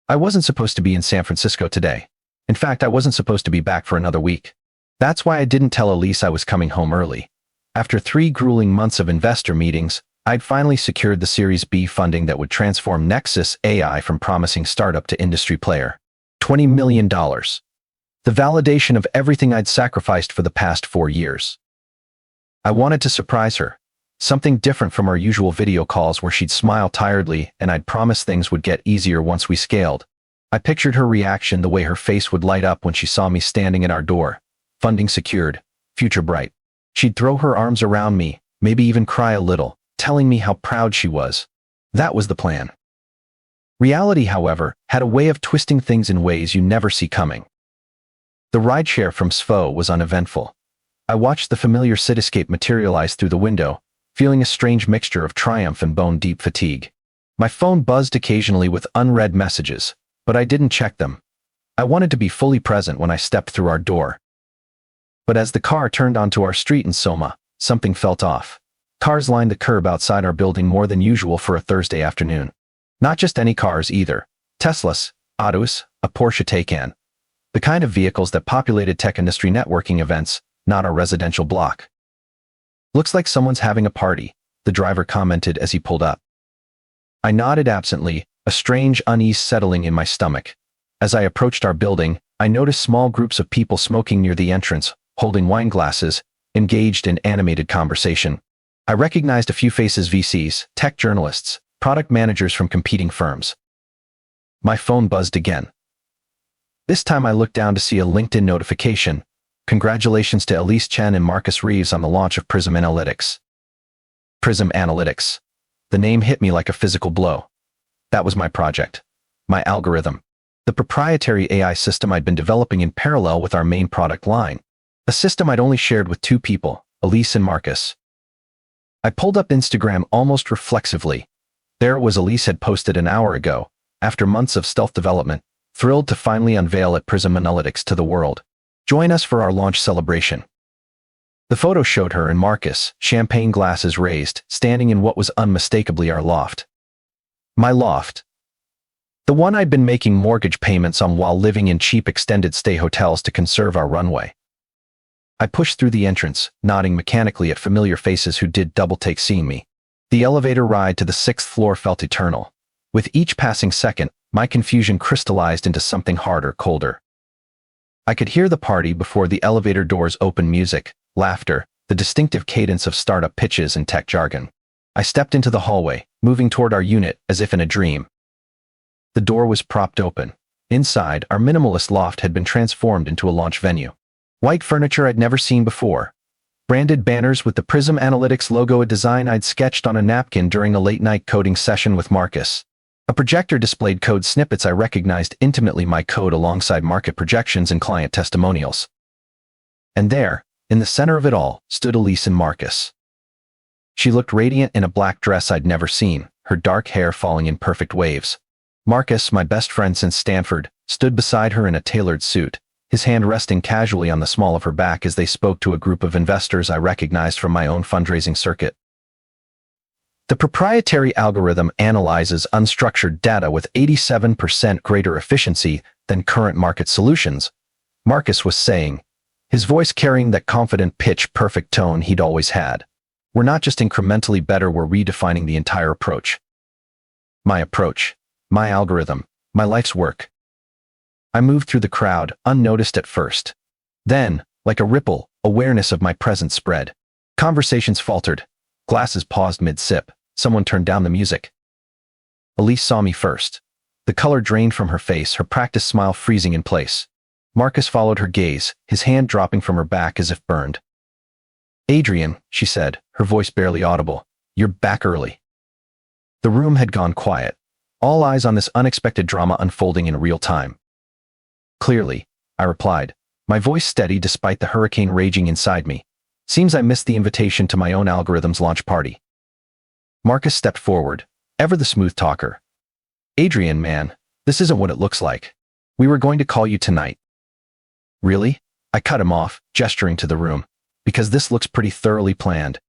I wasn't supposed to be in San Francisco today. In fact, I wasn't supposed to be back for another week. That's why I didn't tell Elise I was coming home early. After 3 grueling months of investor meetings, I'd finally secured the Series B funding that would transform Nexus AI from promising startup to industry player. $20 million. The validation of everything I'd sacrificed for the past 4 years. I wanted to surprise her. Something different from our usual video calls where she'd smile tiredly and I'd promise things would get easier once we scaled. I pictured her reaction, the way her face would light up when she saw me standing at our door. Funding secured, future bright. She'd throw her arms around me, maybe even cry a little, telling me how proud she was. That was the plan. Reality, however, had a way of twisting things in ways you never see coming. The rideshare from SFO was uneventful. I watched the familiar cityscape materialize through the window, feeling a strange mixture of triumph and bone-deep fatigue. My phone buzzed occasionally with unread messages, but I didn't check them. I wanted to be fully present when I stepped through our door. But as the car turned onto our street in Soma, something felt off. Cars lined the curb outside our building more than usual for a Thursday afternoon. Not just any cars either. Teslas, Autos, a Porsche Taycan. The kind of vehicles that populated tech industry networking events, not our residential block. "Looks like someone's having a party," the driver commented as he pulled up. I nodded absently, a strange unease settling in my stomach. As I approached our building, I noticed small groups of people smoking near the entrance, holding wine glasses, engaged in animated conversation. I recognized a few faces: VCs, tech journalists, product managers from competing firms. My phone buzzed again. This time I looked down to see a LinkedIn notification. "Congratulations to Elise Chen and Marcus Reeves on the launch of Prism Analytics." Prism Analytics. The name hit me like a physical blow. That was my project. My algorithm. The proprietary AI system I'd been developing in parallel with our main product line. A system I'd only shared with 2 people, Elise and Marcus. I pulled up Instagram almost reflexively. There it was. Elise had posted an hour ago, after months of stealth development, thrilled to finally unveil at Prism Analytics to the world. "Join us for our launch celebration." The photo showed her and Marcus, champagne glasses raised, standing in what was unmistakably our loft. My loft. The one I'd been making mortgage payments on while living in cheap extended stay hotels to conserve our runway. I pushed through the entrance, nodding mechanically at familiar faces who did double-take seeing me. The elevator ride to the 6th floor felt eternal. With each passing second, my confusion crystallized into something harder, colder. I could hear the party before the elevator doors open: music, laughter, the distinctive cadence of startup pitches and tech jargon. I stepped into the hallway, moving toward our unit as if in a dream. The door was propped open. Inside, our minimalist loft had been transformed into a launch venue. White furniture I'd never seen before. Branded banners with the Prism Analytics logo, a design I'd sketched on a napkin during a late-night coding session with Marcus. A projector displayed code snippets I recognized intimately, my code alongside market projections and client testimonials. And there, in the center of it all, stood Elise and Marcus. She looked radiant in a black dress I'd never seen, her dark hair falling in perfect waves. Marcus, my best friend since Stanford, stood beside her in a tailored suit, his hand resting casually on the small of her back as they spoke to a group of investors I recognized from my own fundraising circuit. The proprietary algorithm analyzes unstructured data with 87% greater efficiency than current market solutions, Marcus was saying, his voice carrying that confident pitch-perfect tone he'd always had. We're not just incrementally better, we're redefining the entire approach. My approach, my algorithm, my life's work. I moved through the crowd, unnoticed at first. Then, like a ripple, awareness of my presence spread. Conversations faltered. Glasses paused mid-sip. Someone turned down the music. Elise saw me first. The color drained from her face, her practiced smile freezing in place. Marcus followed her gaze, his hand dropping from her back as if burned. "Adrian," she said, her voice barely audible, "you're back early." The room had gone quiet, all eyes on this unexpected drama unfolding in real time. "Clearly," I replied, my voice steady despite the hurricane raging inside me. "Seems I missed the invitation to my own algorithm's launch party." Marcus stepped forward, ever the smooth talker. "Adrian, man, this isn't what it looks like. We were going to call you tonight." "Really?" I cut him off, gesturing to the room. "Because this looks pretty thoroughly planned.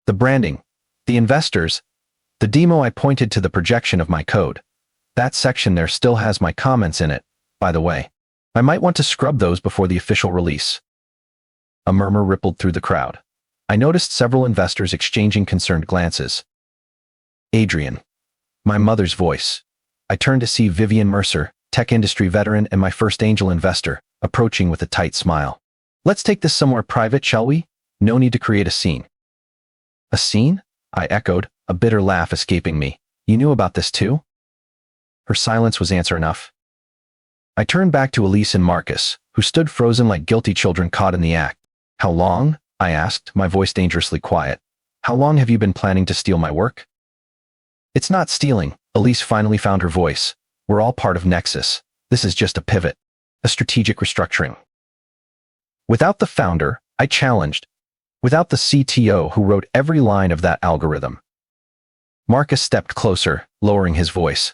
The branding, the investors, the demo." I pointed to the projection of my code. That section there still has my comments in it, by the way. I might want to scrub those before the official release. A murmur rippled through the crowd. I noticed several investors exchanging concerned glances. Adrian. My mother's voice. I turned to see Vivian Mercer, tech industry veteran and my first angel investor, approaching with a tight smile. Let's take this somewhere private, shall we? No need to create a scene. A scene? I echoed, a bitter laugh escaping me. You knew about this too? Her silence was answer enough. I turned back to Elise and Marcus, who stood frozen like guilty children caught in the act. How long? I asked, my voice dangerously quiet. How long have you been planning to steal my work? It's not stealing, Elise finally found her voice. We're all part of Nexus. This is just a pivot. A strategic restructuring. Without the founder, I challenged. Without the CTO who wrote every line of that algorithm. Marcus stepped closer, lowering his voice.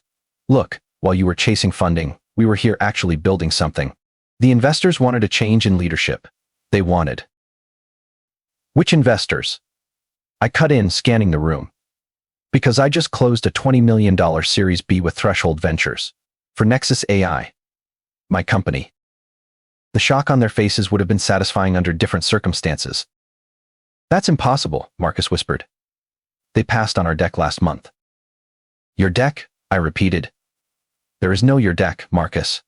Look, while you were chasing funding, we were here actually building something. The investors wanted a change in leadership. They wanted. Which investors? I cut in, scanning the room. Because I just closed a $20 million Series B with Threshold Ventures. For Nexus AI. My company. The shock on their faces would have been satisfying under different circumstances. That's impossible, Marcus whispered. They passed on our deck last month. Your deck? I repeated. There is no your deck, Marcus.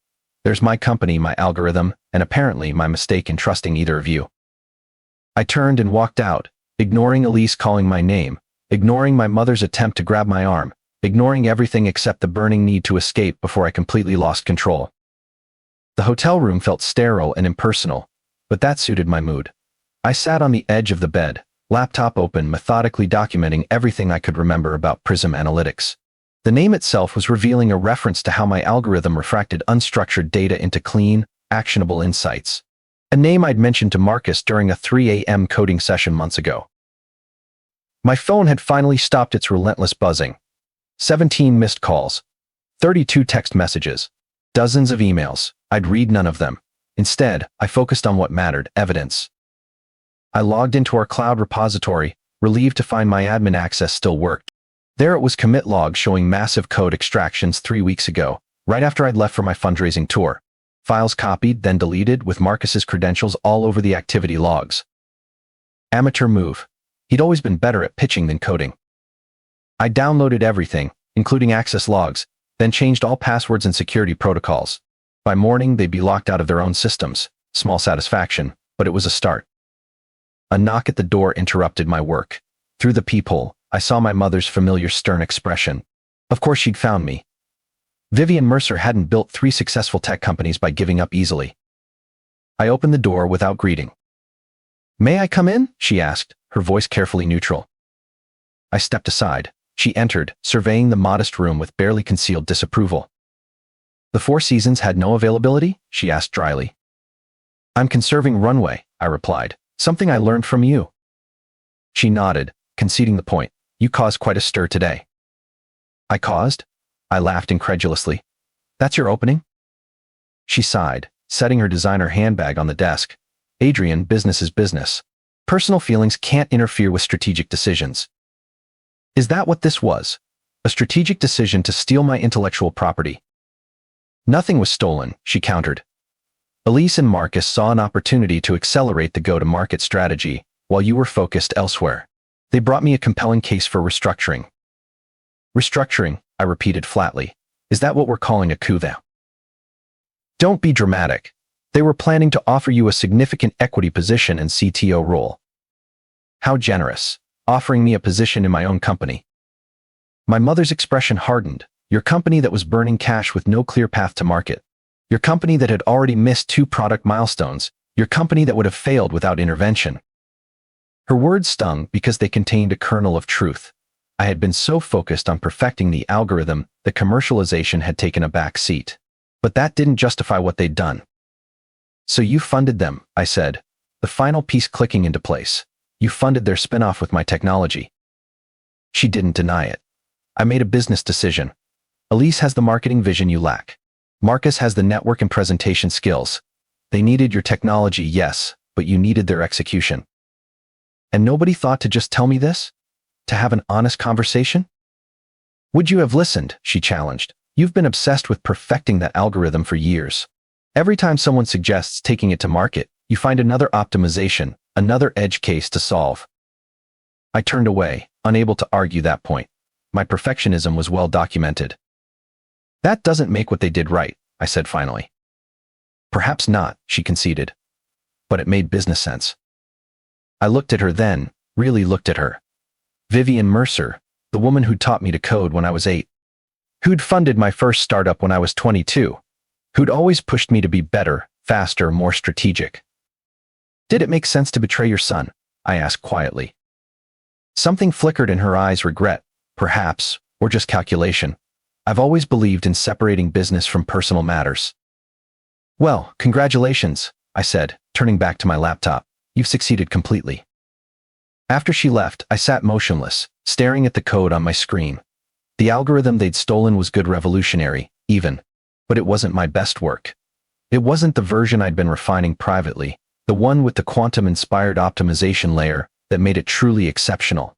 There's my company, my algorithm, and apparently my mistake in trusting either of you. I turned and walked out, ignoring Elise calling my name, ignoring my mother's attempt to grab my arm, ignoring everything except the burning need to escape before I completely lost control. The hotel room felt sterile and impersonal, but that suited my mood. I sat on the edge of the bed, laptop open, methodically documenting everything I could remember about Prism Analytics. The name itself was revealing a reference to how my algorithm refracted unstructured data into clean, actionable insights. A name I'd mentioned to Marcus during a 3 a.m. coding session months ago. My phone had finally stopped its relentless buzzing. 17 missed calls. 32 text messages. Dozens of emails. I'd read none of them. Instead, I focused on what mattered, evidence. I logged into our cloud repository, relieved to find my admin access still worked. There it was, commit log showing massive code extractions 3 weeks ago, right after I'd left for my fundraising tour. Files copied, then deleted, with Marcus's credentials all over the activity logs. Amateur move. He'd always been better at pitching than coding. I downloaded everything, including access logs, then changed all passwords and security protocols. By morning, they'd be locked out of their own systems. Small satisfaction, but it was a start. A knock at the door interrupted my work. Through the peephole, I saw my mother's familiar stern expression. Of course she'd found me. Vivian Mercer hadn't built 3 successful tech companies by giving up easily. I opened the door without greeting. May I come in? She asked, her voice carefully neutral. I stepped aside. She entered, surveying the modest room with barely concealed disapproval. The Four Seasons had no availability? She asked dryly. I'm conserving runway, I replied. Something I learned from you. She nodded, conceding the point. You caused quite a stir today. I caused? I laughed incredulously. That's your opening? She sighed, setting her designer handbag on the desk. Adrian, business is business. Personal feelings can't interfere with strategic decisions. Is that what this was? A strategic decision to steal my intellectual property? Nothing was stolen, she countered. Elise and Marcus saw an opportunity to accelerate the go-to-market strategy, while you were focused elsewhere. They brought me a compelling case for restructuring. Restructuring, I repeated flatly. Is that what we're calling a coup now? Don't be dramatic. They were planning to offer you a significant equity position and CTO role. How generous, offering me a position in my own company. My mother's expression hardened. Your company that was burning cash with no clear path to market. Your company that had already missed 2 product milestones. Your company that would have failed without intervention. Her words stung because they contained a kernel of truth. I had been so focused on perfecting the algorithm that commercialization had taken a back seat. But that didn't justify what they'd done. So you funded them, I said, the final piece clicking into place. You funded their spinoff with my technology. She didn't deny it. I made a business decision. Elise has the marketing vision you lack. Marcus has the network and presentation skills. They needed your technology, yes, but you needed their execution. And nobody thought to just tell me this? To have an honest conversation? Would you have listened? She challenged. You've been obsessed with perfecting that algorithm for years. Every time someone suggests taking it to market, you find another optimization, another edge case to solve. I turned away, unable to argue that point. My perfectionism was well documented. That doesn't make what they did right, I said finally. Perhaps not, she conceded. But it made business sense. I looked at her then, really looked at her. Vivian Mercer, the woman who taught me to code when I was 8. Who'd funded my first startup when I was 22. Who'd always pushed me to be better, faster, more strategic. Did it make sense to betray your son? I asked quietly. Something flickered in her eyes, regret, perhaps, or just calculation. I've always believed in separating business from personal matters. Well, congratulations, I said, turning back to my laptop. You've succeeded completely. After she left, I sat motionless, staring at the code on my screen. The algorithm they'd stolen was good, revolutionary, even. But it wasn't my best work. It wasn't the version I'd been refining privately, the one with the quantum-inspired optimization layer that made it truly exceptional.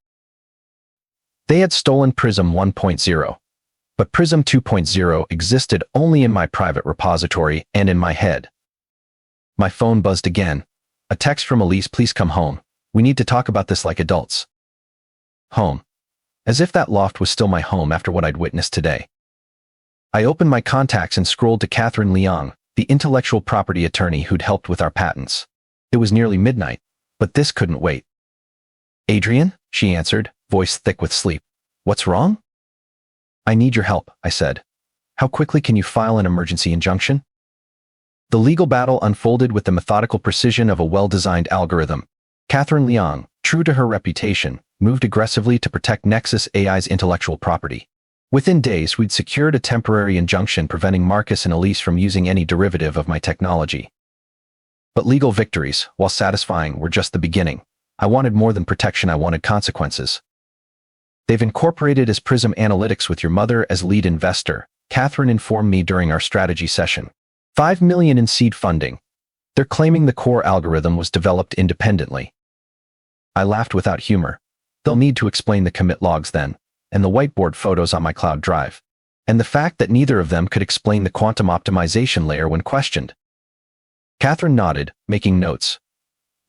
They had stolen Prism 1.0. But Prism 2.0 existed only in my private repository and in my head. My phone buzzed again. A text from Elise: please come home. We need to talk about this like adults. Home. As if that loft was still my home after what I'd witnessed today. I opened my contacts and scrolled to Catherine Leong, the intellectual property attorney who'd helped with our patents. It was nearly midnight, but this couldn't wait. Adrian, she answered, voice thick with sleep. What's wrong? I need your help, I said. How quickly can you file an emergency injunction? The legal battle unfolded with the methodical precision of a well-designed algorithm. Catherine Leong, true to her reputation, moved aggressively to protect Nexus AI's intellectual property. Within days, we'd secured a temporary injunction preventing Marcus and Elise from using any derivative of my technology. But legal victories, while satisfying, were just the beginning. I wanted more than protection, I wanted consequences. They've incorporated as Prism Analytics with your mother as lead investor, Catherine informed me during our strategy session. $5 million in seed funding. They're claiming the core algorithm was developed independently. I laughed without humor. They'll need to explain the commit logs then, and the whiteboard photos on my cloud drive, and the fact that neither of them could explain the quantum optimization layer when questioned. Catherine nodded, making notes.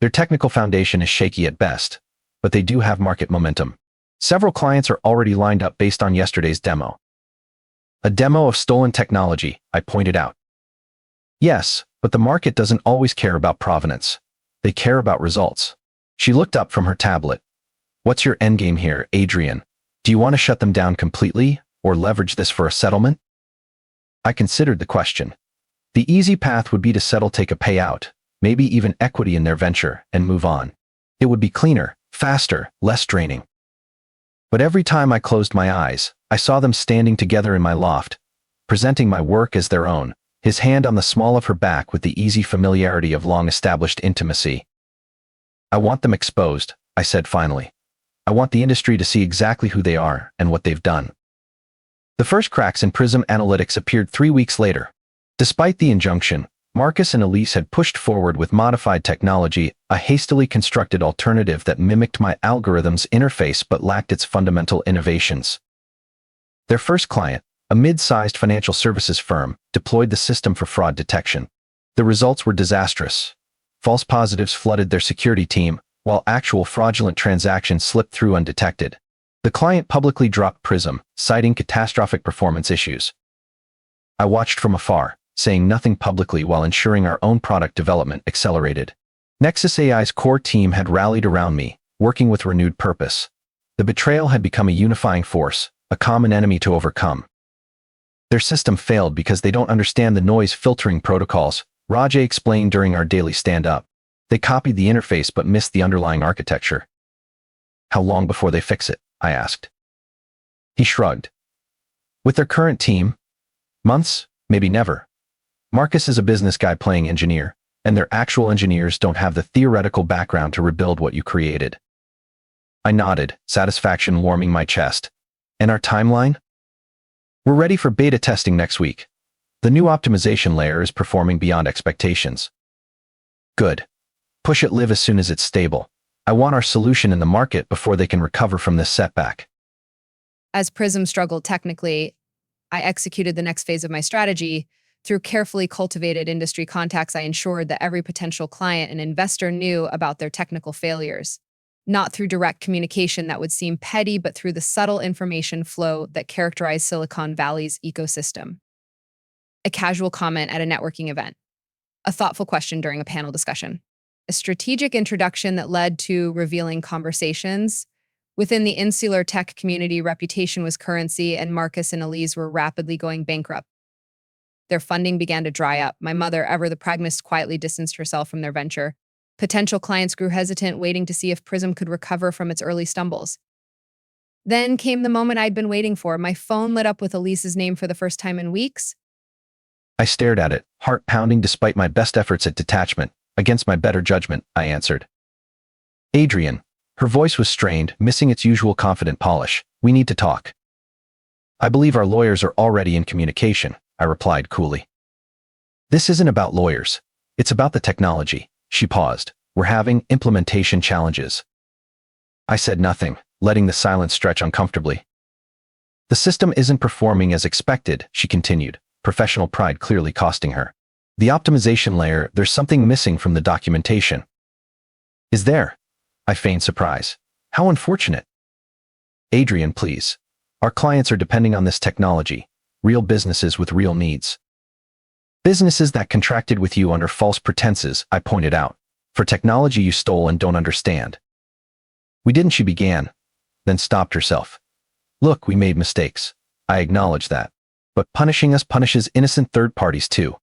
Their technical foundation is shaky at best, but they do have market momentum. Several clients are already lined up based on yesterday's demo. A demo of stolen technology, I pointed out. Yes, but the market doesn't always care about provenance. They care about results. She looked up from her tablet. What's your endgame here, Adrian? Do you want to shut them down completely, or leverage this for a settlement? I considered the question. The easy path would be to settle, take a payout, maybe even equity in their venture, and move on. It would be cleaner, faster, less draining. But every time I closed my eyes, I saw them standing together in my loft, presenting my work as their own, his hand on the small of her back with the easy familiarity of long-established intimacy. I want them exposed, I said finally. I want the industry to see exactly who they are and what they've done. The first cracks in Prism Analytics appeared 3 weeks later. Despite the injunction, Marcus and Elise had pushed forward with modified technology, a hastily constructed alternative that mimicked my algorithm's interface but lacked its fundamental innovations. Their first client, a mid-sized financial services firm, deployed the system for fraud detection. The results were disastrous. False positives flooded their security team, while actual fraudulent transactions slipped through undetected. The client publicly dropped Prism, citing catastrophic performance issues. I watched from afar, saying nothing publicly while ensuring our own product development accelerated. Nexus AI's core team had rallied around me, working with renewed purpose. The betrayal had become a unifying force, a common enemy to overcome. Their system failed because they don't understand the noise filtering protocols, Rajay explained during our daily stand-up. They copied the interface but missed the underlying architecture. How long before they fix it? I asked. He shrugged. With their current team, months, maybe never. Marcus is a business guy playing engineer, and their actual engineers don't have the theoretical background to rebuild what you created. I nodded, satisfaction warming my chest. And our timeline? We're ready for beta testing next week. The new optimization layer is performing beyond expectations. Good. Push it live as soon as it's stable. I want our solution in the market before they can recover from this setback. As Prism struggled technically, I executed the next phase of my strategy. Through carefully cultivated industry contacts, I ensured that every potential client and investor knew about their technical failures. Not through direct communication that would seem petty, but through the subtle information flow that characterized Silicon Valley's ecosystem. A casual comment at a networking event. A thoughtful question during a panel discussion. A strategic introduction that led to revealing conversations. Within the insular tech community, reputation was currency, and Marcus and Elise were rapidly going bankrupt. Their funding began to dry up. My mother, ever the pragmatist, quietly distanced herself from their venture. Potential clients grew hesitant, waiting to see if Prism could recover from its early stumbles. Then came the moment I'd been waiting for. My phone lit up with Elise's name for the first time in weeks. I stared at it, heart pounding despite my best efforts at detachment. Against my better judgment, I answered. Adrian. Her voice was strained, missing its usual confident polish. We need to talk. I believe our lawyers are already in communication, I replied coolly. This isn't about lawyers. It's about the technology. She paused. We're having implementation challenges. I said nothing, letting the silence stretch uncomfortably. The system isn't performing as expected, she continued, professional pride clearly costing her. The optimization layer, there's something missing from the documentation. Is there? I feigned surprise. How unfortunate. Adrian, please. Our clients are depending on this technology. Real businesses with real needs. Businesses that contracted with you under false pretenses, I pointed out, for technology you stole and don't understand. We didn't, she began, then stopped herself. Look, we made mistakes. I acknowledge that. But punishing us punishes innocent third parties too.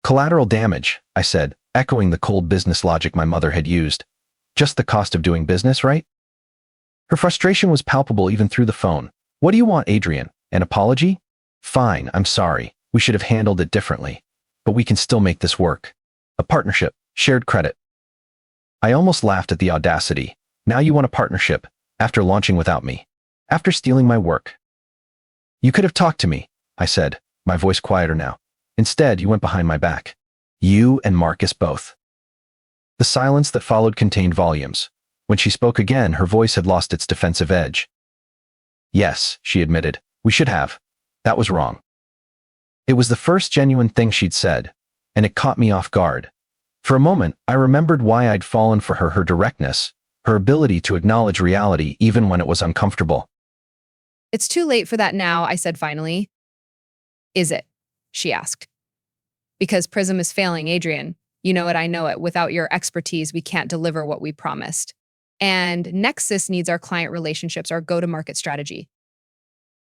Collateral damage, I said, echoing the cold business logic my mother had used. Just the cost of doing business, right? Her frustration was palpable even through the phone. What do you want, Adrian? An apology? Fine, I'm sorry. We should have handled it differently. But we can still make this work. A partnership, shared credit. I almost laughed at the audacity. Now you want a partnership, after launching without me. After stealing my work. You could have talked to me, I said, my voice quieter now. Instead, you went behind my back. You and Marcus both. The silence that followed contained volumes. When she spoke again, her voice had lost its defensive edge. Yes, she admitted, we should have. That was wrong. It was the first genuine thing she'd said, and it caught me off guard. For a moment, I remembered why I'd fallen for her directness, her ability to acknowledge reality even when it was uncomfortable. It's too late for that now, I said finally. Is it? She asked. Because Prism is failing, Adrian. You know it, I know it. Without your expertise, we can't deliver what we promised. And Nexus needs our client relationships, our go-to-market strategy.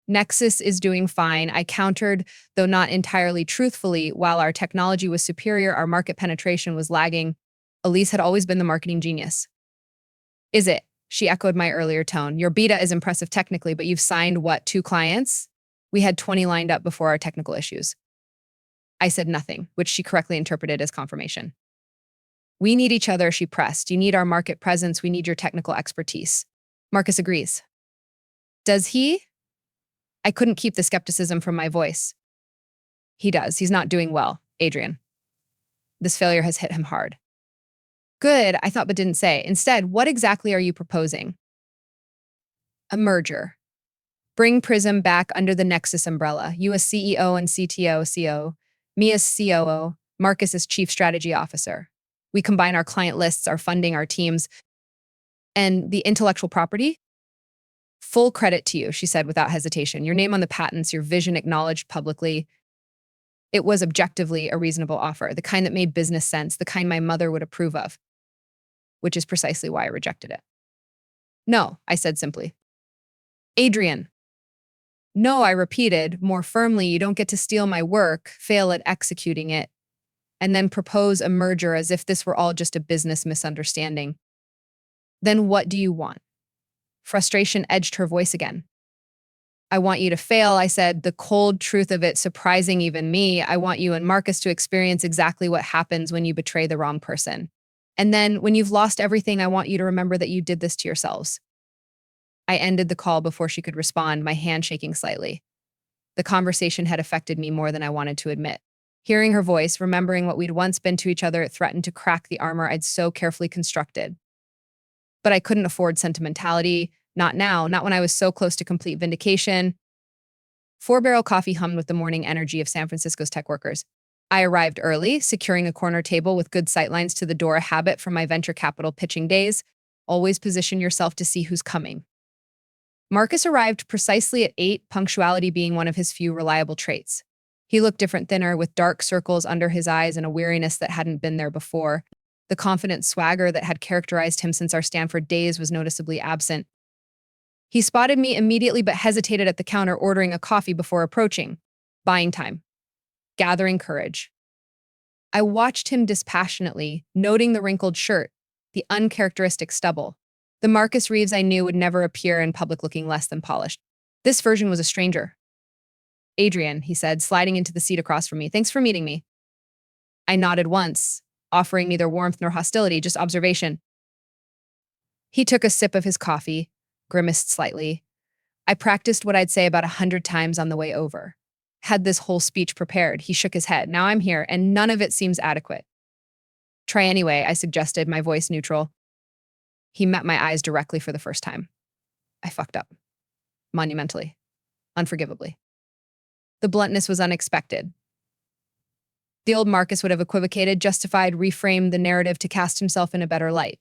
Nexus is doing fine, I countered, though not entirely truthfully. While our technology was superior, our market penetration was lagging. Elise had always been the marketing genius. Is it? She echoed my earlier tone. Your beta is impressive technically, but you've signed, what, 2 clients? We had 20 lined up before our technical issues. I said nothing, which she correctly interpreted as confirmation. We need each other, she pressed. You need our market presence. We need your technical expertise. Marcus agrees. Does he? I couldn't keep the skepticism from my voice. He does. He's not doing well, Adrian. This failure has hit him hard. Good, I thought but didn't say. Instead, what exactly are you proposing? A merger. Bring Prism back under the Nexus umbrella. You as CEO and CTO, CO. Me as COO. Marcus as Chief Strategy Officer. We combine our client lists, our funding, our teams, and the intellectual property. Full credit to you, she said without hesitation. Your name on the patents, your vision acknowledged publicly. It was objectively a reasonable offer, the kind that made business sense, the kind my mother would approve of, which is precisely why I rejected it. No, I said simply. Adrian. No, I repeated more firmly, you don't get to steal my work, fail at executing it, and then propose a merger as if this were all just a business misunderstanding. Then what do you want? Frustration edged her voice again. I want you to fail, I said, the cold truth of it surprising even me. I want you and Marcus to experience exactly what happens when you betray the wrong person. And then, when you've lost everything, I want you to remember that you did this to yourselves. I ended the call before she could respond, my hand shaking slightly. The conversation had affected me more than I wanted to admit. Hearing her voice, remembering what we'd once been to each other, it threatened to crack the armor I'd so carefully constructed. But I couldn't afford sentimentality, not now, not when I was so close to complete vindication. 4-barrel coffee hummed with the morning energy of San Francisco's tech workers. I arrived early, securing a corner table with good sightlines to the door, a habit from my venture capital pitching days. Always position yourself to see who's coming. Marcus arrived precisely at 8, punctuality being one of his few reliable traits. He looked different, thinner, with dark circles under his eyes and a weariness that hadn't been there before. The confident swagger that had characterized him since our Stanford days was noticeably absent. He spotted me immediately but hesitated at the counter, ordering a coffee before approaching. Buying time. Gathering courage. I watched him dispassionately, noting the wrinkled shirt, the uncharacteristic stubble. The Marcus Reeves I knew would never appear in public looking less than polished. This version was a stranger. Adrian, he said, sliding into the seat across from me. Thanks for meeting me. I nodded once, offering neither warmth nor hostility, just observation. He took a sip of his coffee, grimaced slightly. I practiced what I'd say about 100 times on the way over. Had this whole speech prepared. He shook his head. Now I'm here, and none of it seems adequate. Try anyway, I suggested, my voice neutral. He met my eyes directly for the first time. I fucked up. Monumentally. Unforgivably. The bluntness was unexpected. The old Marcus would have equivocated, justified, reframed the narrative to cast himself in a better light.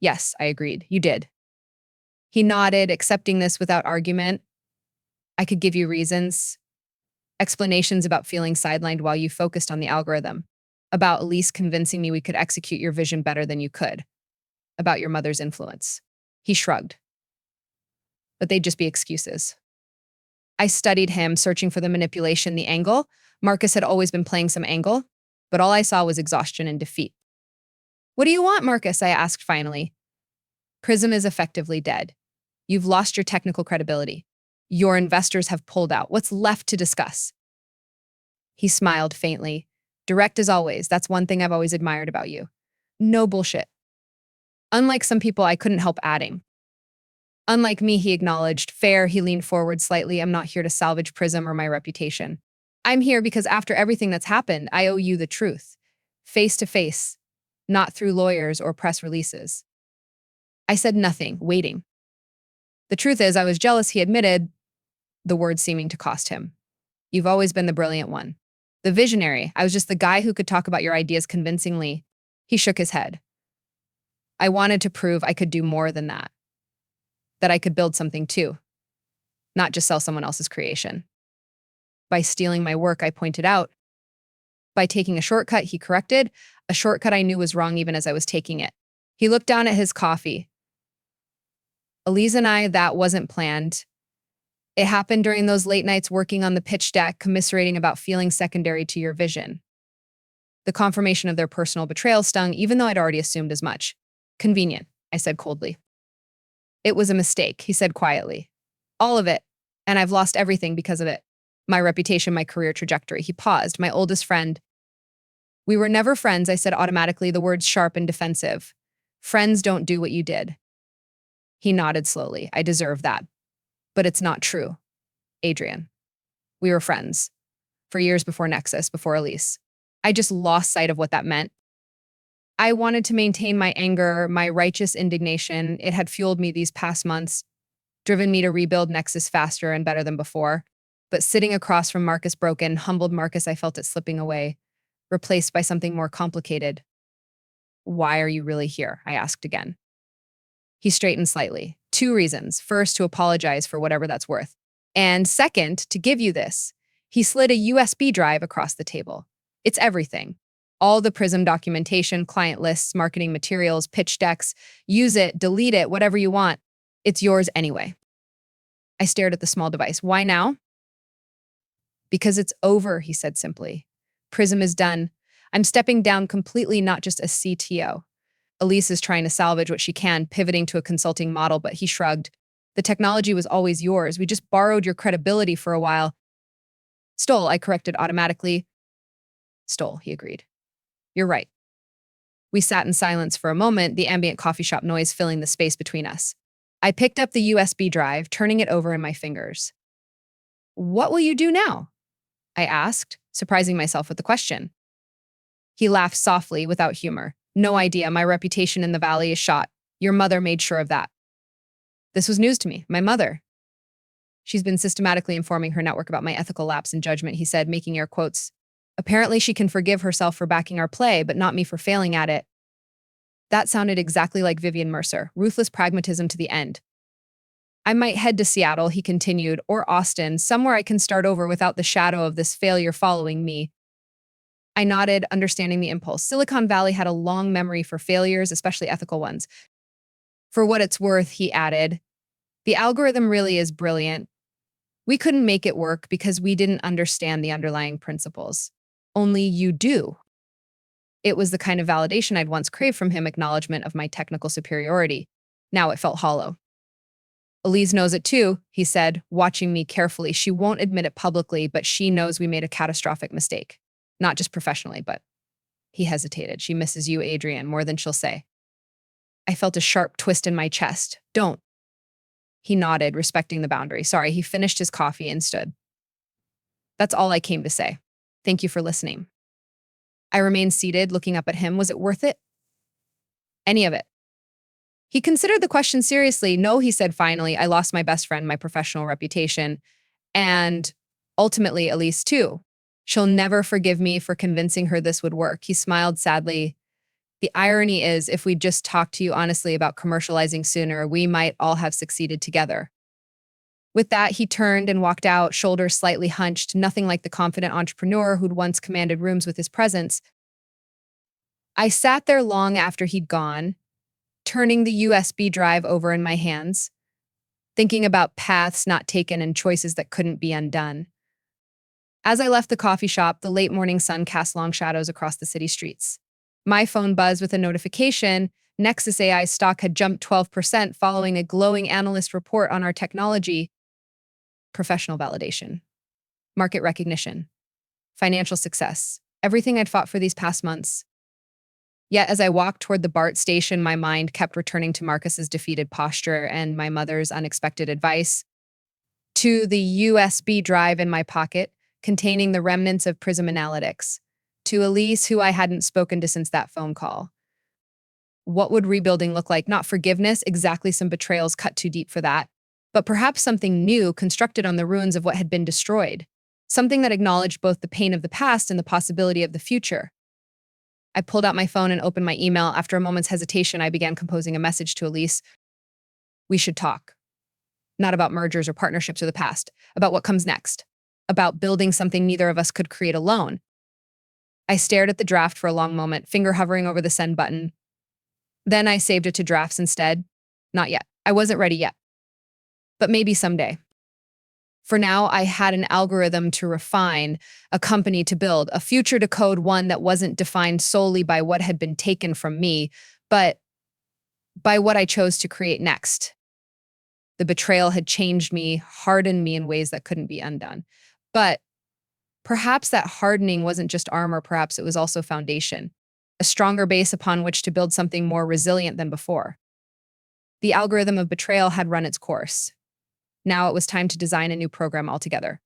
Yes, I agreed. You did. He nodded, accepting this without argument. I could give you reasons. Explanations about feeling sidelined while you focused on the algorithm. About Elise convincing me we could execute your vision better than you could. About your mother's influence. He shrugged. But they'd just be excuses. I studied him, searching for the manipulation, the angle. Marcus had always been playing some angle, but all I saw was exhaustion and defeat. What do you want, Marcus? I asked finally. Prism is effectively dead. You've lost your technical credibility. Your investors have pulled out. What's left to discuss? He smiled faintly. Direct as always. That's one thing I've always admired about you. No bullshit. Unlike some people, I couldn't help adding. Unlike me, he acknowledged. Fair, he leaned forward slightly. I'm not here to salvage Prism or my reputation. I'm here because after everything that's happened, I owe you the truth. Face to face, not through lawyers or press releases. I said nothing, waiting. The truth is, I was jealous, he admitted, the word seeming to cost him. You've always been the brilliant one. The visionary. I was just the guy who could talk about your ideas convincingly. He shook his head. I wanted to prove I could do more than that. That I could build something too. Not just sell someone else's creation. By stealing my work, I pointed out. By taking a shortcut, he corrected. A shortcut I knew was wrong even as I was taking it. He looked down at his coffee. Elise and I, that wasn't planned. It happened during those late nights working on the pitch deck, commiserating about feeling secondary to your vision. The confirmation of their personal betrayal stung, even though I'd already assumed as much. Convenient, I said coldly. It was a mistake, he said quietly. All of it, and I've lost everything because of it. My reputation, my career trajectory. He paused, my oldest friend. We were never friends, I said automatically, the words sharp and defensive. Friends don't do what you did. He nodded slowly. I deserve that. But it's not true. Adrian. We were friends. For years before Nexus, before Elise. I just lost sight of what that meant. I wanted to maintain my anger, my righteous indignation. It had fueled me these past months, driven me to rebuild Nexus faster and better than before. But sitting across from Marcus broken, humbled Marcus, I felt it slipping away, replaced by something more complicated. Why are you really here? I asked again. He straightened slightly. 2 reasons. First, to apologize for whatever that's worth. And second, to give you this. He slid a USB drive across the table. It's everything. All the Prism documentation, client lists, marketing materials, pitch decks. Use it, delete it, whatever you want. It's yours anyway. I stared at the small device. Why now? Because it's over, he said simply. Prism is done. I'm stepping down completely, not just as CTO. Elise is trying to salvage what she can, pivoting to a consulting model, but he shrugged. The technology was always yours. We just borrowed your credibility for a while. Stole, I corrected automatically. Stole, he agreed. You're right. We sat in silence for a moment, the ambient coffee shop noise filling the space between us. I picked up the USB drive, turning it over in my fingers. What will you do now? I asked, surprising myself with the question. He laughed softly, without humor. No idea, my reputation in the valley is shot. Your mother made sure of that. This was news to me. My mother. She's been systematically informing her network about my ethical lapse in judgment, he said, making air quotes. Apparently, she can forgive herself for backing our play, but not me for failing at it. That sounded exactly like Vivian Mercer, ruthless pragmatism to the end. I might head to Seattle, he continued, or Austin, somewhere I can start over without the shadow of this failure following me. I nodded, understanding the impulse. Silicon Valley had a long memory for failures, especially ethical ones. For what it's worth, he added, the algorithm really is brilliant. We couldn't make it work because we didn't understand the underlying principles. Only you do. It was the kind of validation I'd once craved from him, acknowledgement of my technical superiority. Now it felt hollow. Elise knows it too, he said, watching me carefully. She won't admit it publicly, but she knows we made a catastrophic mistake. Not just professionally, but... He hesitated. She misses you, Adrian, more than she'll say. I felt a sharp twist in my chest. Don't. He nodded, respecting the boundary. Sorry, he finished his coffee and stood. That's all I came to say. Thank you for listening. I remained seated, looking up at him. Was it worth it? Any of it? He considered the question seriously. No, he said finally. I lost my best friend, my professional reputation, and ultimately Elise too. She'll never forgive me for convincing her this would work. He smiled sadly. The irony is, if we'd just talked to you honestly about commercializing sooner, we might all have succeeded together. With that, he turned and walked out, shoulders slightly hunched, nothing like the confident entrepreneur who'd once commanded rooms with his presence. I sat there long after he'd gone, turning the USB drive over in my hands, thinking about paths not taken and choices that couldn't be undone. As I left the coffee shop, the late morning sun cast long shadows across the city streets. My phone buzzed with a notification. Nexus AI stock had jumped 12% following a glowing analyst report on our technology. Professional validation, market recognition, financial success, everything I'd fought for these past months. Yet as I walked toward the BART station, my mind kept returning to Marcus's defeated posture and my mother's unexpected advice, to the USB drive in my pocket containing the remnants of Prism Analytics, to Elise, who I hadn't spoken to since that phone call. What would rebuilding look like? Not forgiveness, exactly, some betrayals cut too deep for that, but perhaps something new constructed on the ruins of what had been destroyed, something that acknowledged both the pain of the past and the possibility of the future. I pulled out my phone and opened my email. After a moment's hesitation, I began composing a message to Elise. We should talk. Not about mergers or partnerships or the past, about what comes next, about building something neither of us could create alone. I stared at the draft for a long moment, finger hovering over the send button. Then I saved it to drafts instead. Not yet. I wasn't ready yet. But maybe someday. For now, I had an algorithm to refine, a company to build, a future to code, one that wasn't defined solely by what had been taken from me, but by what I chose to create next. The betrayal had changed me, hardened me in ways that couldn't be undone. But perhaps that hardening wasn't just armor, perhaps it was also foundation, a stronger base upon which to build something more resilient than before. The algorithm of betrayal had run its course. Now it was time to design a new program altogether.